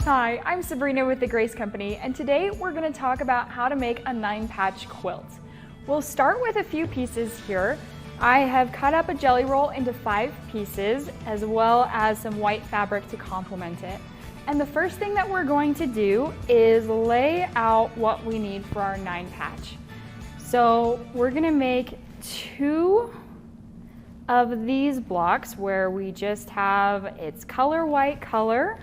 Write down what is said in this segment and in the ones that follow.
Hi, I'm Sabrina with the Grace Company, and today we're going to talk about how to make a 9-patch quilt. We'll start with a few pieces here. I have cut up a jelly roll into 5 pieces, as well as some white fabric to complement it. And the first thing that we're going to do is lay out what we need for our 9-patch. So we're going to make 2 of these blocks where we just have its color white color,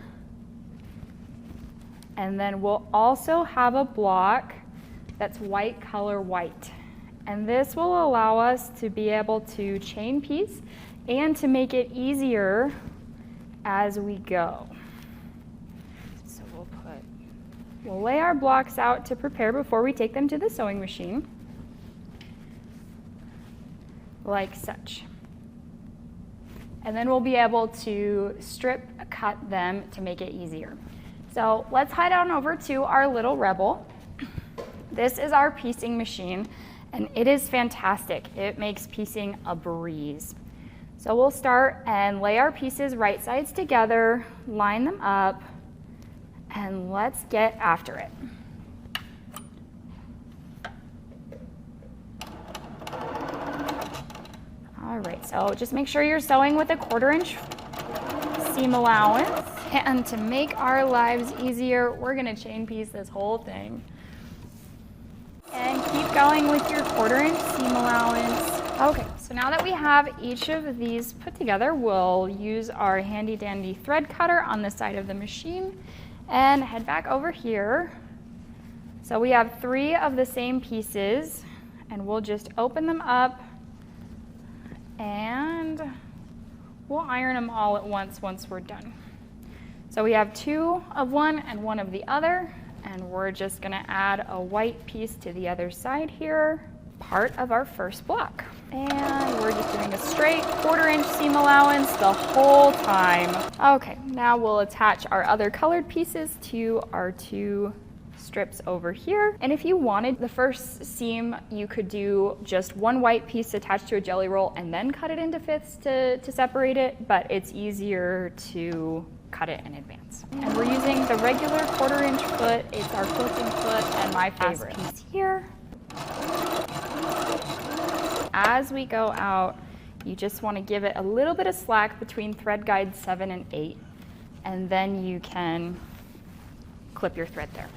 and then we'll also have a block that's white color white. And this will allow us to be able to chain piece and to make it easier as we go. So we'll lay our blocks out to prepare before we take them to the sewing machine, like such. And then we'll be able to strip cut them to make it easier. So let's head on over to our little Rebel. This is our piecing machine, and it is fantastic. It makes piecing a breeze. So we'll start and lay our pieces right sides together, line them up, and let's get after it. All right, so just make sure you're sewing with a 1/4 inch seam allowance. And to make our lives easier, we're gonna chain piece this whole thing. And keep going with your 1/4 inch seam allowance. Okay, so now that we have each of these put together, we'll use our handy dandy thread cutter on the side of the machine and head back over here. So we have 3 of the same pieces, and we'll just open them up and we'll iron them all at once we're done. So we have 2 of one and 1 of the other, and we're just gonna add a white piece to the other side here, part of our first block. And we're just doing a straight 1/4 inch seam allowance the whole time. Okay, now we'll attach our other colored pieces to our 2 strips over here. And if you wanted the first seam, you could do just 1 white piece attached to a jelly roll and then cut it into 5ths to separate it, but it's easier to cut it in advance. And we're using the regular 1/4 inch foot. It's our quilting foot and my favorite piece here. As we go out, you just want to give it a little bit of slack between thread guide 7 and 8, and then you can clip your thread there.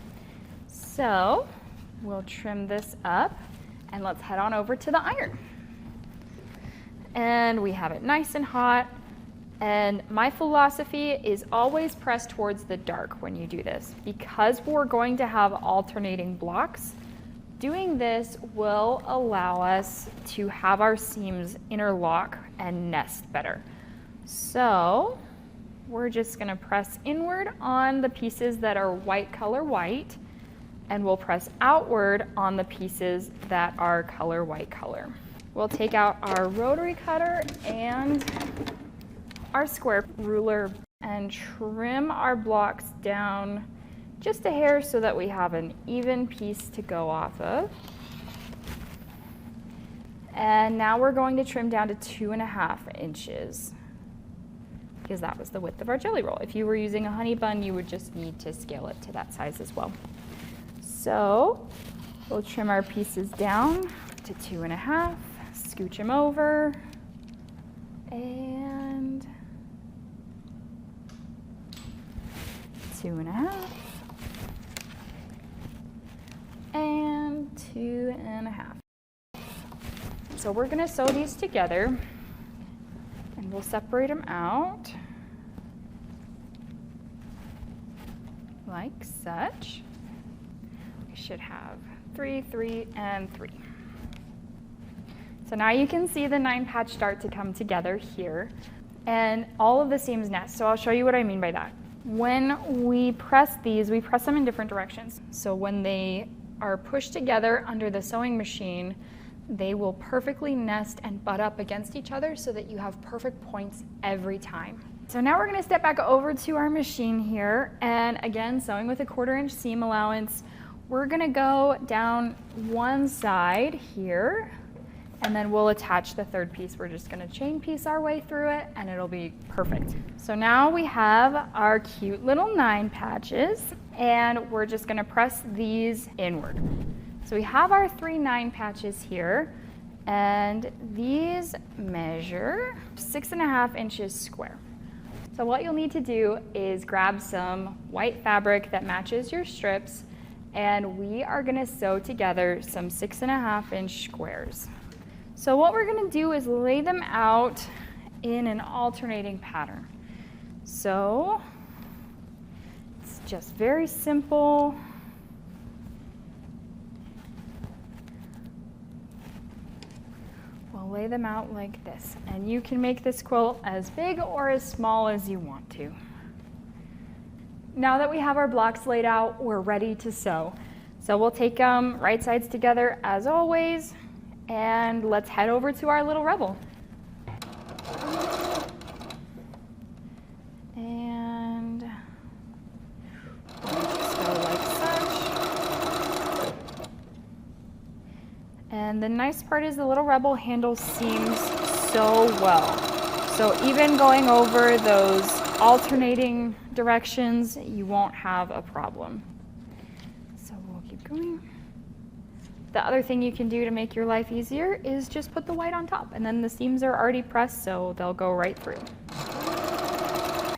So we'll trim this up and let's head on over to the iron. And we have it nice and hot. And my philosophy is always press towards the dark when you do this. Because we're going to have alternating blocks, doing this will allow us to have our seams interlock and nest better. So we're just gonna press inward on the pieces that are white color white, and we'll press outward on the pieces that are color white color. We'll take out our rotary cutter and our square ruler and trim our blocks down just a hair so that we have an even piece to go off of. And now we're going to trim down to 2.5 inches because that was the width of our jelly roll. If you were using a honey bun, you would just need to scale it to that size as well. So we'll trim our pieces down to 2.5, scooch them over, and 2.5, and 2.5. So we're gonna sew these together, and we'll separate them out like such. We should have 3, 3, and 3. So now you can see the 9-patch start to come together here, and all of the seams nest. So I'll show you what I mean by that. When we press these, we press them in different directions. So when they are pushed together under the sewing machine, they will perfectly nest and butt up against each other so that you have perfect points every time. So now we're gonna step back over to our machine here, and again, sewing with a 1/4 inch seam allowance, we're gonna go down one side here, And then we'll attach the third piece. We're just gonna chain piece our way through it and it'll be perfect. So now we have our cute little 9 patches and we're just gonna press these inward. So we have our 3 9 patches here and these measure 6.5 inches square. So what you'll need to do is grab some white fabric that matches your strips and we are gonna sew together some 6.5 inch squares. So what we're gonna do is lay them out in an alternating pattern. So it's just very simple. We'll lay them out like this. And you can make this quilt as big or as small as you want to. Now that we have our blocks laid out, we're ready to sew. So we'll take them right sides together as always. And let's head over to our little rebel. And we'll just go like such. And the nice part is the little rebel handle seams so well. So even going over those alternating directions, you won't have a problem. So we'll keep going. The other thing you can do to make your life easier is just put the white on top and then the seams are already pressed so they'll go right through.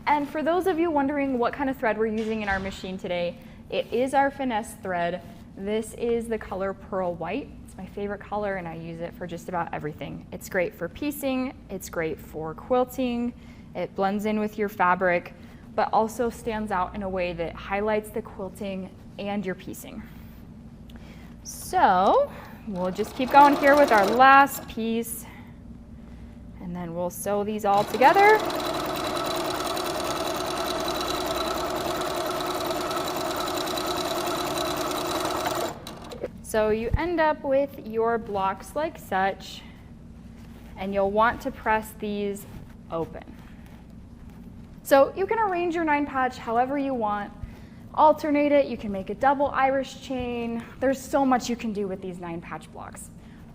And for those of you wondering what kind of thread we're using in our machine today, it is our finesse thread. This is the color Pearl White. It's my favorite color and I use it for just about everything. It's great for piecing, it's great for quilting, it blends in with your fabric, but also stands out in a way that highlights the quilting and your piecing. So we'll just keep going here with our last piece and then we'll sew these all together. So you end up with your blocks like such and you'll want to press these open. So you can arrange your 9 patch however you want. Alternate it, you can make a double Irish chain. There's so much you can do with these 9 patch blocks.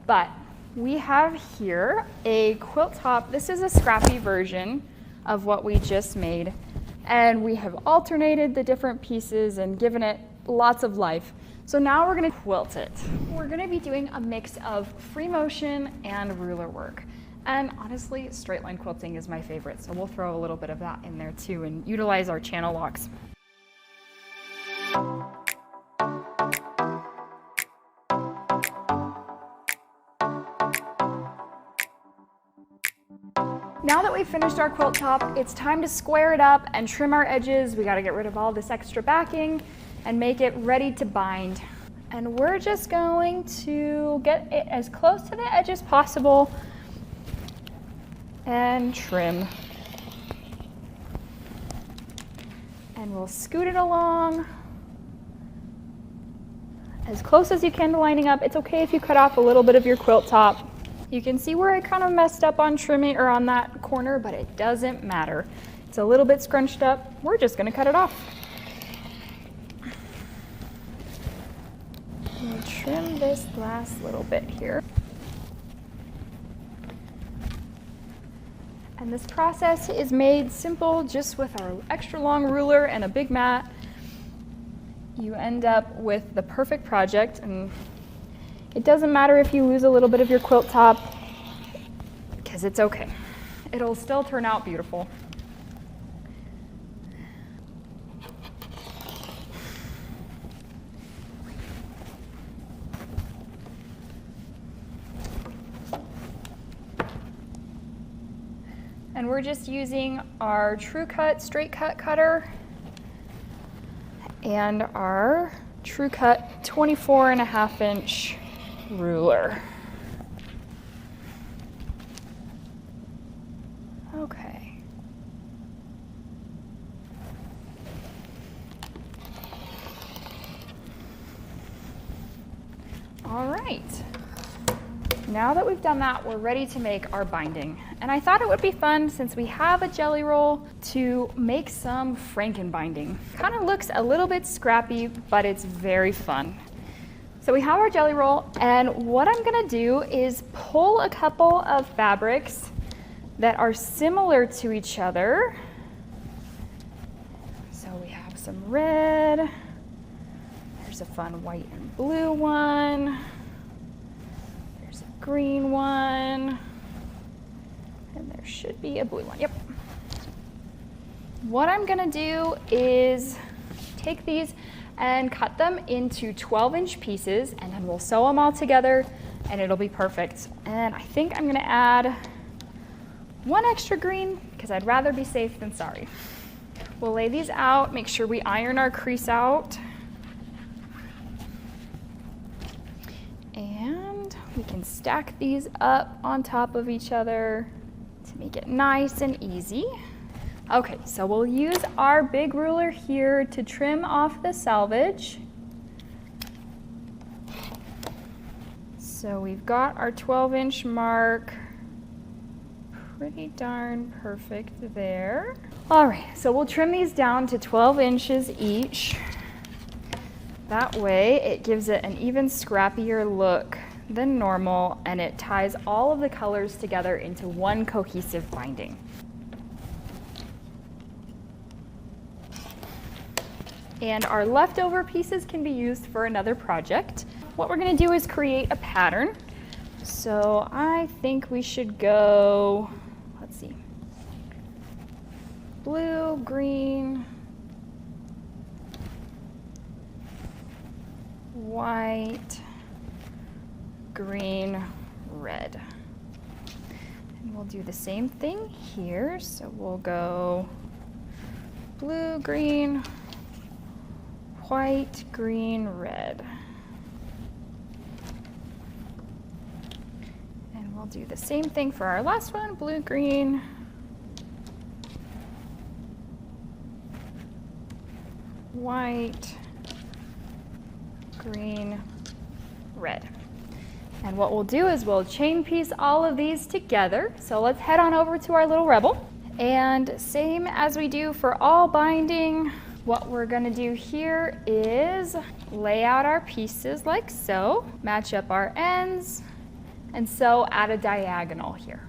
But we have here a quilt top. This is a scrappy version of what we just made. And we have alternated the different pieces and given it lots of life. So now we're gonna quilt it. We're gonna be doing a mix of free motion and ruler work. And honestly, straight line quilting is my favorite. So we'll throw a little bit of that in there too and utilize our channel locks. Now that we've finished our quilt top, it's time to square it up and trim our edges. We gotta get rid of all this extra backing and make it ready to bind. And we're just going to get it as close to the edge as possible and trim. And we'll scoot it along as close as you can to lining up. It's okay if you cut off a little bit of your quilt top. You can see where I kind of messed up on trimming or on that corner, but it doesn't matter. It's a little bit scrunched up. We're just gonna cut it off. We'll trim this last little bit here. And this process is made simple just with our extra long ruler and a big mat. You end up with the perfect project, and it doesn't matter if you lose a little bit of your quilt top, because it's okay. It'll still turn out beautiful. And we're just using our True Cut straight cut cutter and our True Cut 24.5 inch ruler. Okay. All right. Now that we've done that, we're ready to make our binding. And I thought it would be fun, since we have a jelly roll, to make some Franken binding. Kind of looks a little bit scrappy, but it's very fun. So we have our jelly roll, and what I'm gonna do is pull a couple of fabrics that are similar to each other. So we have some red, there's a fun white and blue one, there's a green one, and there should be a blue one, yep. What I'm gonna do is take these and cut them into 12-inch pieces, and then we'll sew them all together and it'll be perfect. And I think I'm gonna add one extra green because I'd rather be safe than sorry. We'll lay these out, make sure we iron our crease out. And we can stack these up on top of each other to make it nice and easy. Okay, so we'll use our big ruler here to trim off the selvage. So we've got our 12-inch mark. Pretty darn perfect there. All right, so we'll trim these down to 12 inches each. That way it gives it an even scrappier look than normal, and it ties all of the colors together into one cohesive binding. And our leftover pieces can be used for another project. What we're gonna do is create a pattern. So I think we should go, let's see, blue, green, white, green, red. And we'll do the same thing here. So we'll go blue, green, white, green, red. And we'll do the same thing for our last one, blue, green, white, green, red. And what we'll do is we'll chain piece all of these together. So let's head on over to our little rebel. And same as we do for all binding, what we're gonna do here is lay out our pieces like so, match up our ends, and sew at a diagonal here.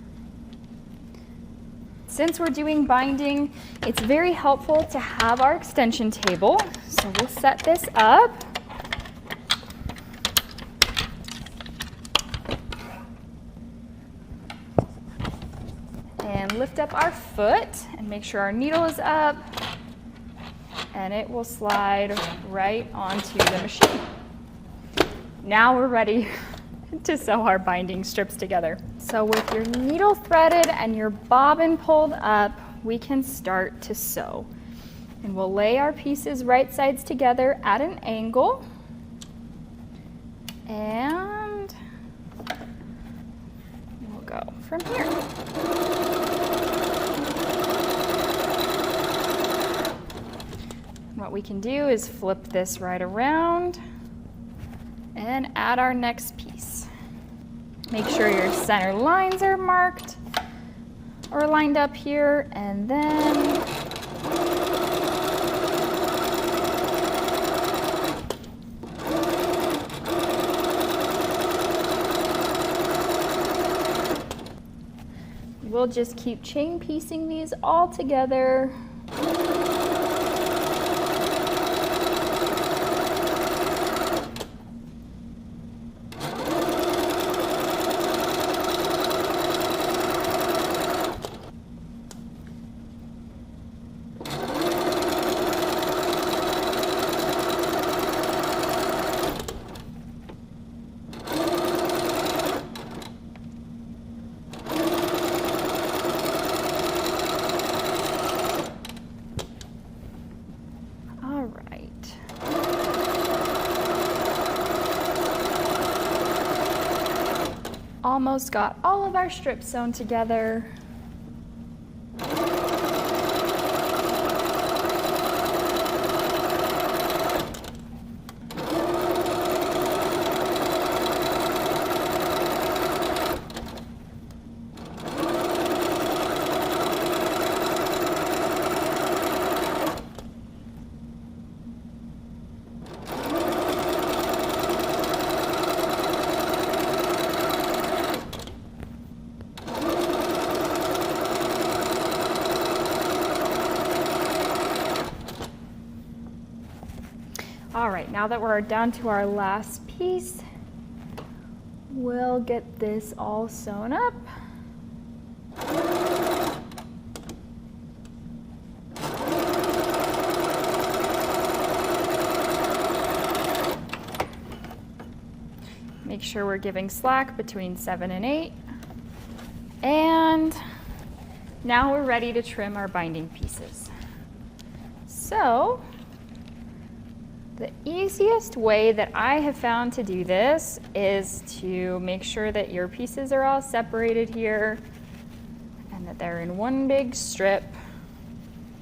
Since we're doing binding, it's very helpful to have our extension table. So we'll set this up. And lift up our foot and make sure our needle is up, and it will slide right onto the machine. Now we're ready to sew our binding strips together. So with your needle threaded and your bobbin pulled up, we can start to sew. And we'll lay our pieces right sides together at an angle. And we'll go from here. What we can do is flip this right around and add our next piece. Make sure your center lines are marked or lined up here, and then we'll just keep chain piecing these all together. Almost got all of our strips sewn together. right, now that we're down to our last piece, we'll get this all sewn up. Make sure we're giving slack between 7 and 8. And now we're ready to trim our binding pieces. So, the easiest way that I have found to do this is to make sure that your pieces are all separated here and that they're in one big strip.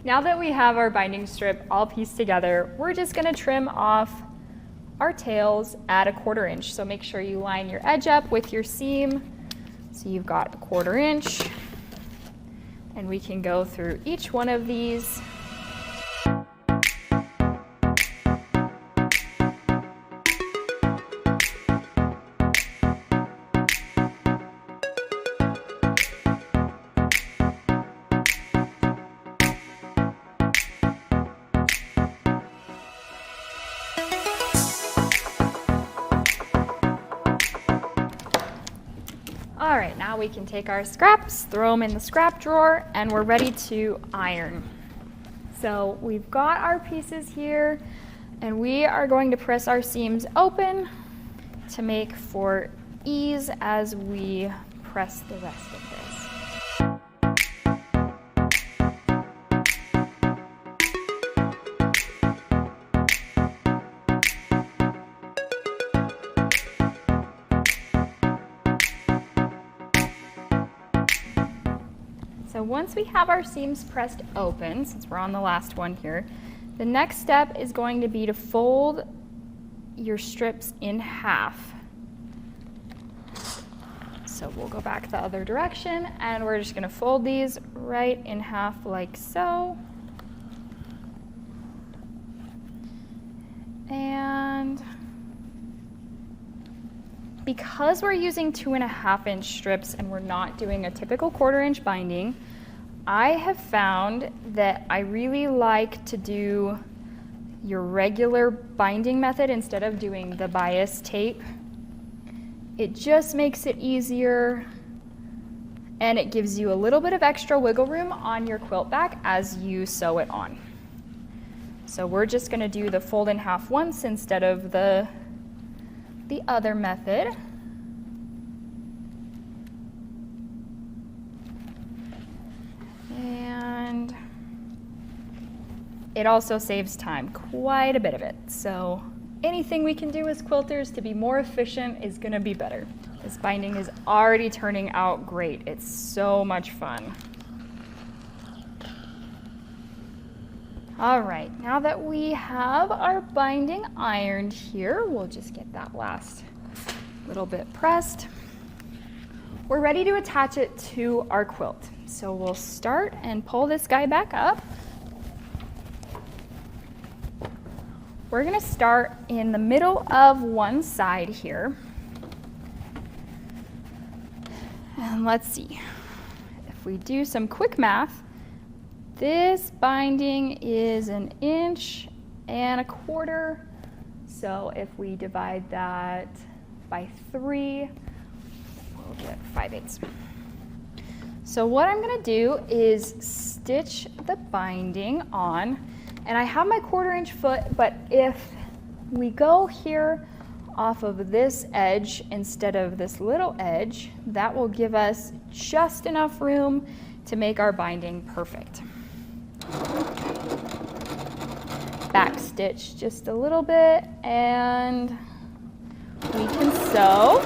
Now that we have our binding strip all pieced together, we're just going to trim off our tails at 1/4 inch. So make sure you line your edge up with your seam. So you've got 1/4 inch, and we can go through each one of these. All right, now we can take our scraps, throw them in the scrap drawer, and we're ready to iron. So we've got our pieces here, and we are going to press our seams open to make for ease as we press the rest of this. So once we have our seams pressed open, since we're on the last one here, the next step is going to be to fold your strips in half. So we'll go back the other direction, and we're just going to fold these right in half like so. And because we're using 2.5 inch strips and we're not doing a typical 1/4 inch binding, I have found that I really like to do your regular binding method instead of doing the bias tape. It just makes it easier, and it gives you a little bit of extra wiggle room on your quilt back as you sew it on. So we're just going to do the fold in half once instead of the other method. And it also saves time, quite a bit of it. So anything we can do as quilters to be more efficient is going to be better. This binding is already turning out great. It's so much fun. All right, now that we have our binding ironed here, we'll just get that last little bit pressed. We're ready to attach it to our quilt. So we'll start and pull this guy back up. We're going to start in the middle of one side here. And let's see. If we do some quick math, this binding is 1 1/4 inches. So if we divide that by 3, we'll get 5/8. So what I'm going to do is stitch the binding on, and I have my 1/4 inch foot, but if we go here off of this edge instead of this little edge, that will give us just enough room to make our binding perfect. Back stitch just a little bit, and we can sew.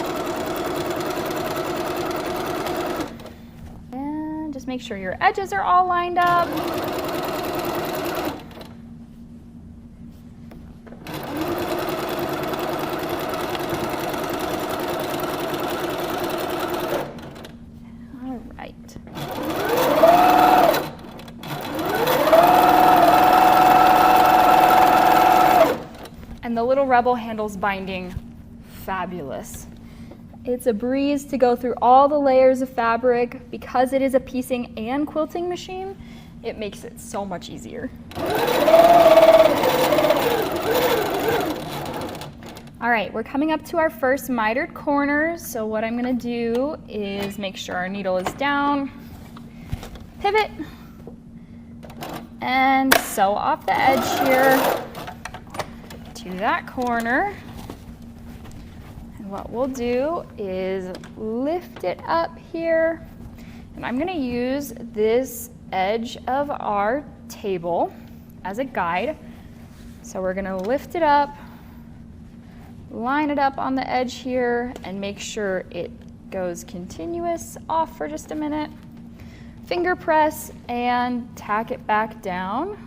And just make sure your edges are all lined up. All right. And the little Rebel handles binding fabulous. It's a breeze to go through all the layers of fabric. Because it is a piecing and quilting machine, it makes it so much easier. All right, we're coming up to our first mitered corner. So what I'm gonna do is make sure our needle is down, pivot, and sew off the edge here to that corner. And what we'll do is lift it up here. And I'm gonna use this edge of our table as a guide. So we're gonna lift it up, line it up on the edge here, and make sure it goes continuous off for just a minute. Finger press and tack it back down.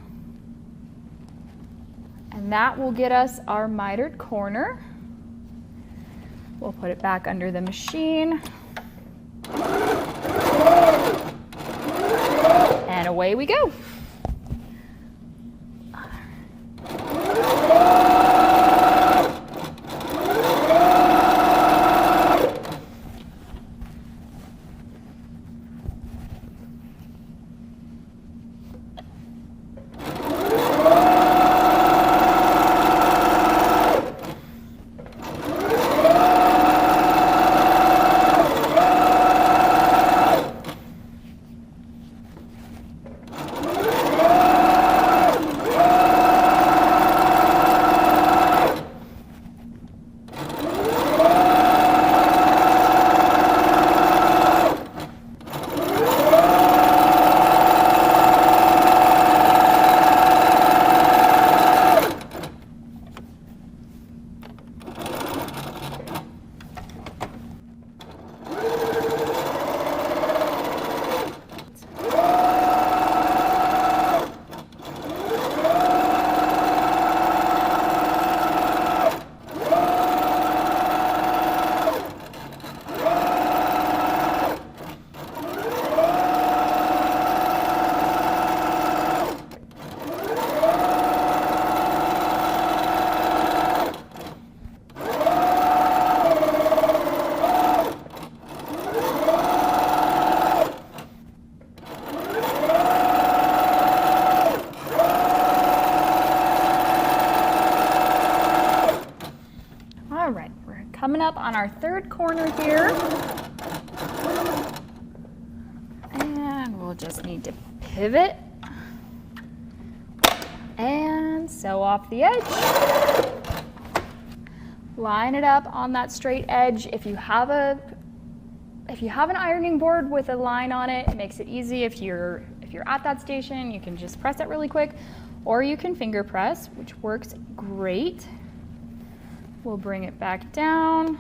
And that will get us our mitered corner. We'll put it back under the machine. And away we go. Coming up on our third corner here. And we'll just need to pivot and sew off the edge. Line it up on that straight edge. If you have an ironing board with a line on it, it makes it easy. If you're at that station, you can just press it really quick, or you can finger press, which works great. We'll bring it back down.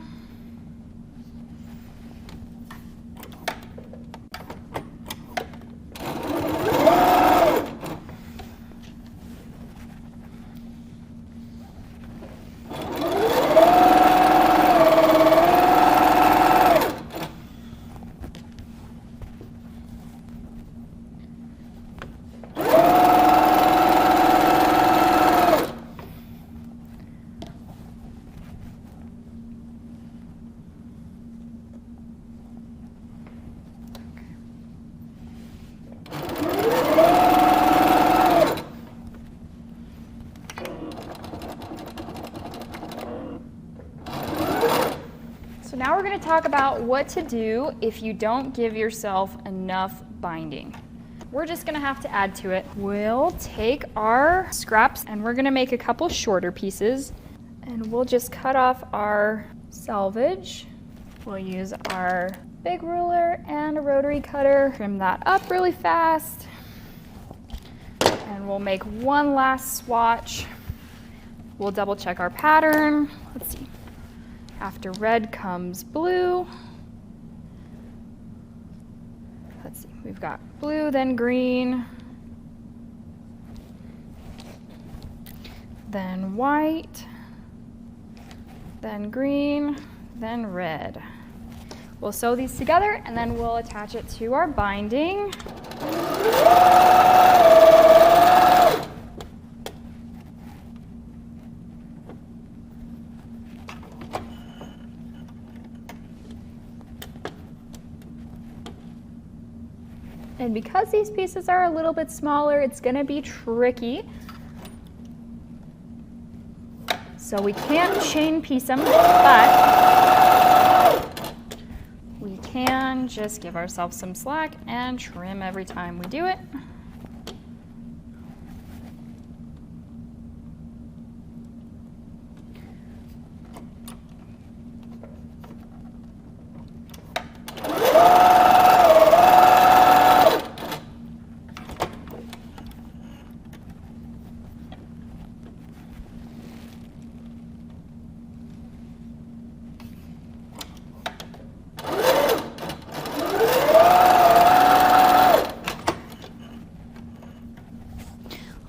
Now we're going to talk about what to do if you don't give yourself enough binding. We're just going to have to add to it. We'll take our scraps and we're going to make a couple shorter pieces, and we'll just cut off our selvage. We'll use our big ruler and a rotary cutter, trim that up really fast, and we'll make one last swatch. We'll double check our pattern. Let's see. After red comes blue. Let's see, we've got blue, then green, then white, then green, then red. We'll sew these together and then we'll attach it to our binding. And because these pieces are a little bit smaller, it's going to be tricky. So we can't chain piece them, but we can just give ourselves some slack and trim every time we do it.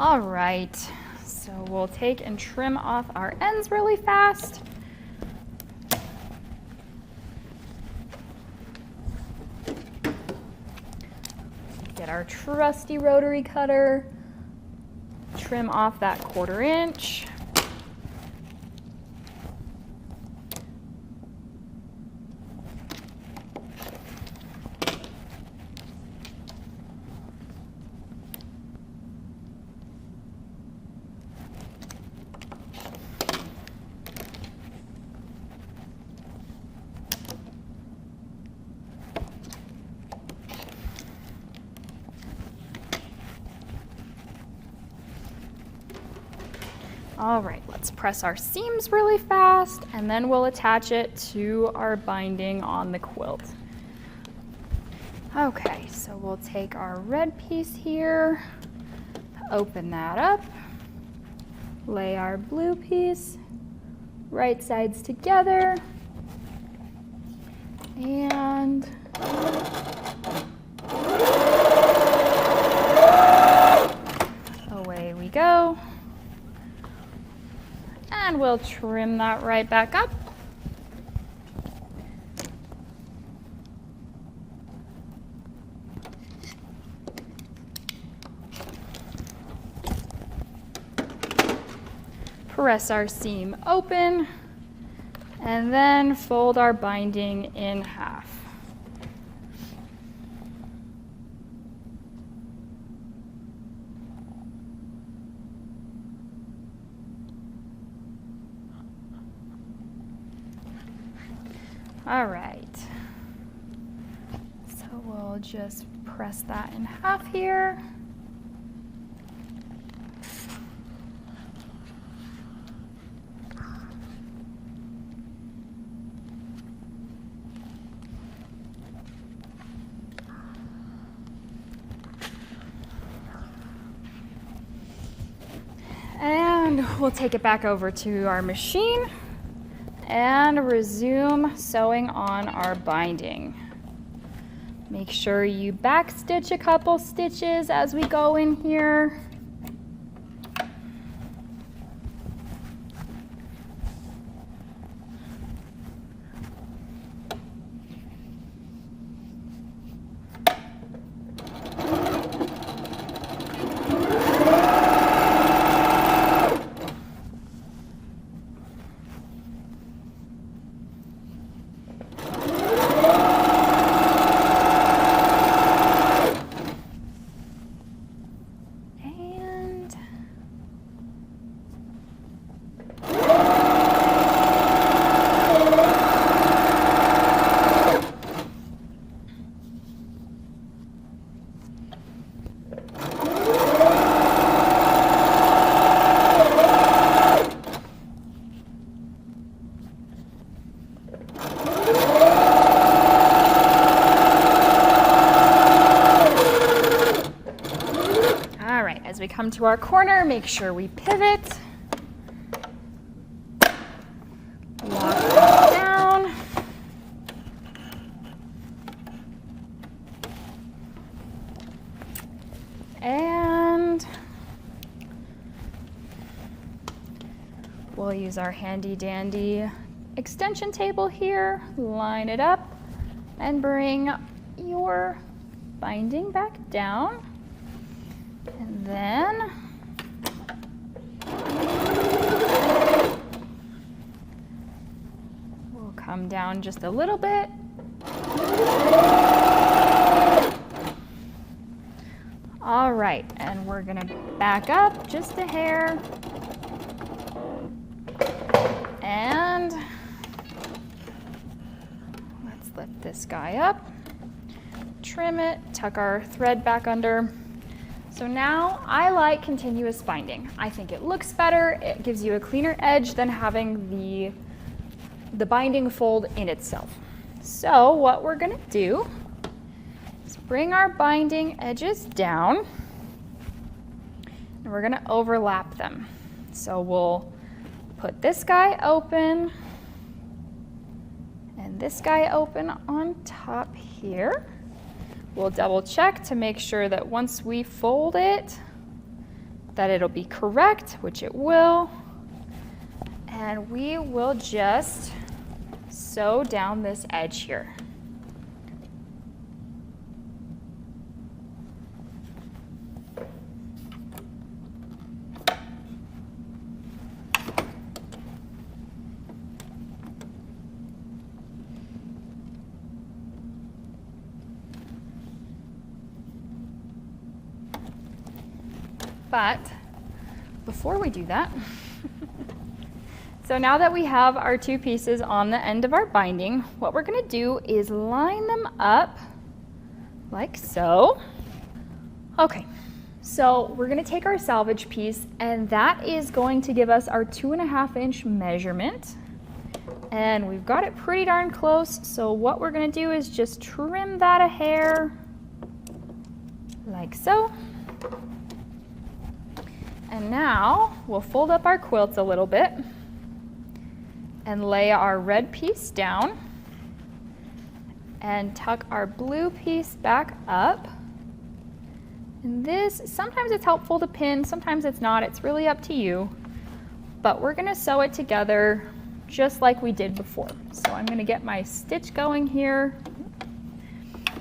All right, so we'll take and trim off our ends really fast. Get our trusty rotary cutter, trim off that 1/4 inch. All right, let's press our seams really fast and then we'll attach it to our binding on the quilt. Okay, so we'll take our red piece here, open that up, lay our blue piece, right sides together, and away we go. And we'll trim that right back up. Press our seam open and then fold our binding in half. All right, so we'll just press that in half here. And we'll take it back over to our machine and resume sewing on our binding. Make sure you backstitch a couple stitches as we go in here. As we come to our corner, make sure we pivot, lock it down, and we'll use our handy dandy extension table here, line it up, and bring your binding back down. And then we'll come down just a little bit. All right, and we're gonna back up just a hair. this guy up, trim it, tuck our thread back under. So now I like continuous binding. I think it looks better, it gives you a cleaner edge than having the binding fold in itself. So what we're gonna do is bring our binding edges down and we're gonna overlap them. So we'll put this guy open and this guy open on top here. We'll double check to make sure that once we fold it, that it'll be correct, which it will. And we will just sew down this edge here. But before we do that, so now that we have our two pieces on the end of our binding, what we're gonna do is line them up like so. Okay, so we're gonna take our salvage piece and that is going to give us our 2.5 inch measurement. And we've got it pretty darn close. So what we're gonna do is just trim that a hair like so. And now we'll fold up our quilts a little bit and lay our red piece down and tuck our blue piece back up. And this, sometimes it's helpful to pin, sometimes it's not, it's really up to you. But we're gonna sew it together just like we did before. So I'm gonna get my stitch going here.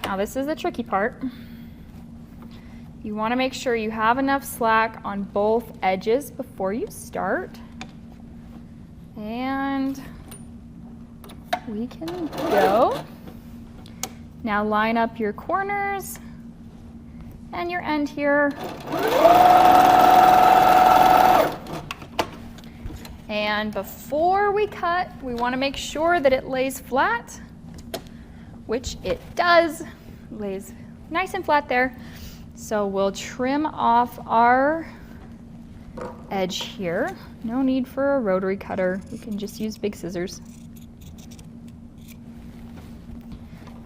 Now this is the tricky part. You want to make sure you have enough slack on both edges before you start. And we can go. Now line up your corners and your end here. And before we cut, we want to make sure that it lays flat, which it does. Lays nice and flat there. So we'll trim off our edge here. No need for a rotary cutter. You can just use big scissors.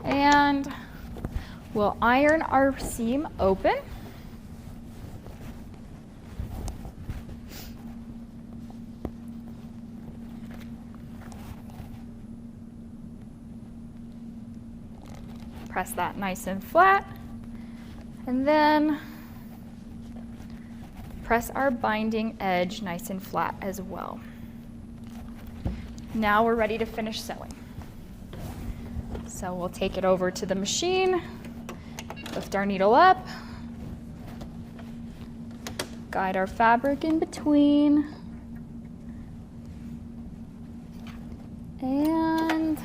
And we'll iron our seam open. Press that nice and flat. And then press our binding edge nice and flat as well. Now we're ready to finish sewing. So we'll take it over to the machine, lift our needle up, guide our fabric in between, and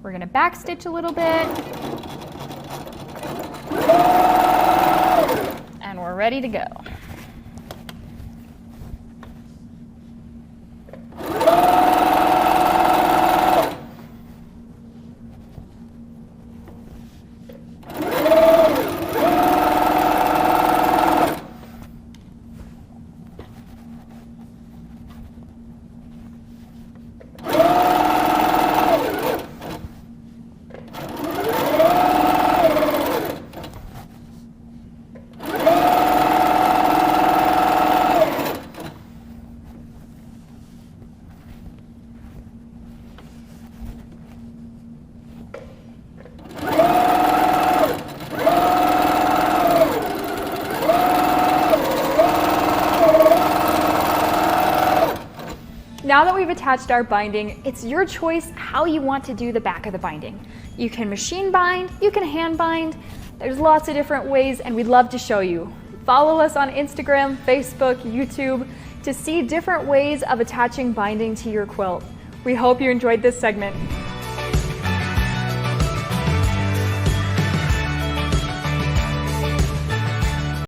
we're going to backstitch a little bit. And we're ready to go. Now that we've attached our binding, it's your choice how you want to do the back of the binding. You can machine bind, you can hand bind. There's lots of different ways and we'd love to show you. Follow us on Instagram, Facebook, YouTube to see different ways of attaching binding to your quilt. We hope you enjoyed this segment.